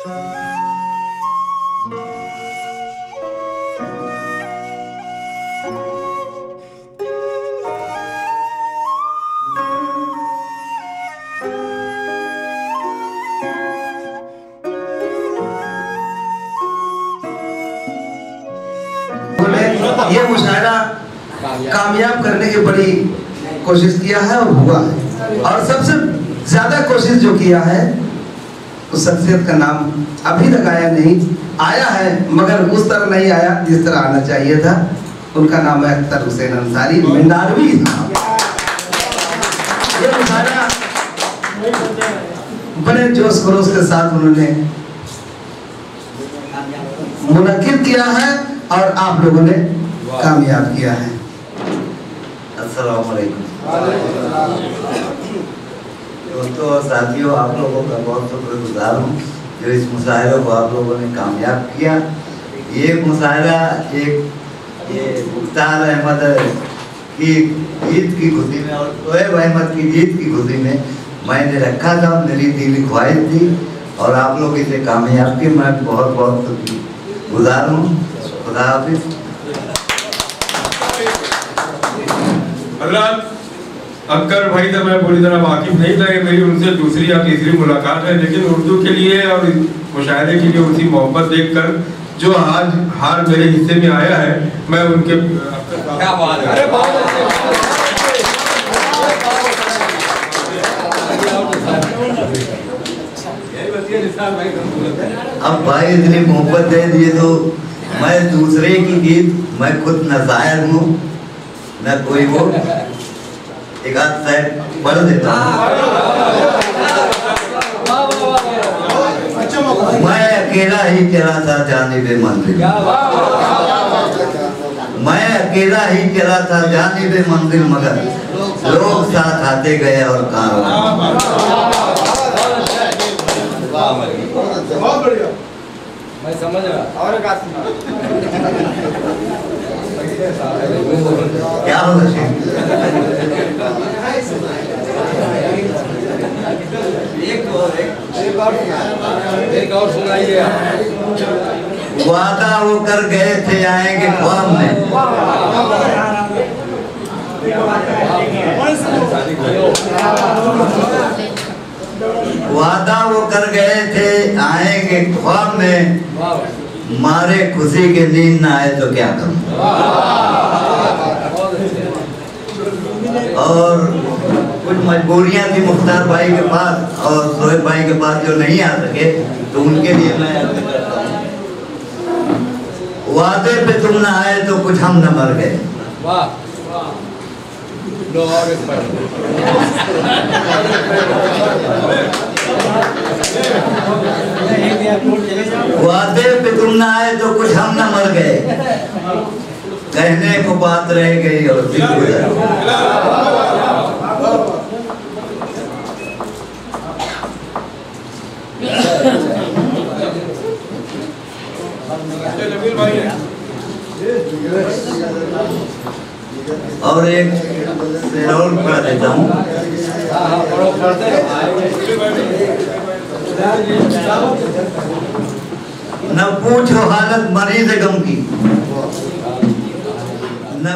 ये मुशायरा कामयाब करने की बड़ी कोशिश किया है और हुआ है, और सबसे ज्यादा कोशिश जो किया है उस शख्सियत का नाम अभी तक आया नहीं, आया है मगर उस तरह नहीं आया जिस तरह आना चाहिए था। उनका नाम है अख्तर हुसैन अंसारी, मिंडारवी था। ये मुशायरा बड़े जोश खरोश के साथ उन्होंने मुनक्किद किया है और आप लोगों ने कामयाब किया है। अस्सलाम वालेकुम दोस्तों और साथियों, आप लोगों का बहुत शुक्रगुजार हूँ जो इस मुशायरे को आप लोगों ने कामयाब किया। ये मुशायरा ये मुख्तार अहमद की जीत की खुशी में और शोएब अहमद की जीत की खुशी में मैंने रखा था, मेरी दिली ख्वाहिश थी और आप लोग इसे कामयाब किए। मैं बहुत बहुत गुजार हूँ। खुदा हाफिज़। अक्कर भाई तो मैं पूरी तरह वाकिफ नहीं था, मेरी उनसे दूसरी या तीसरी मुलाकात है, लेकिन उर्दू के लिए और मुशायरे के लिए उनकी मोहब्बत देखकर जो आज हार मेरे हिस्से में आया है, मैं उनके क्या बात है। अब भाई इतनी मोहब्बत दे दिए तो मैं दूसरे की गीत, मैं खुद न शायर हूँ न कोई वो, एक आध शायर पढ़ देता हूँ। मैं अकेला ही चला था जानिबे मंजिल, मैं अकेला ही चला था जानिबे मंजिल, मगर लोग साथ आते गए और बहुत बढ़िया, मैं समझ रहा। और क्या होगा एक और सुनाइए। वादा वो कर गए थे आएंगे ख्वाब में, वादा वो कर गए थे आएंगे ख्वाब में, मारे खुशी के नींद ना आए तो क्या करूं। और कुछ मजबूरियां थी मुख्तार भाई के पास और शोएब भाई के पास जो नहीं आ सके, तो उनके लिए मैं वादे पे तुम ना आए तो कुछ हम न मर गए। वादे पे तुम ना आए तो कुछ हम न मर गए, कहने को बात रह गई और दिल गुजर। और एक शेर पढ़ा देता हूँ। न पूछो हालत मरीज़ गम की, न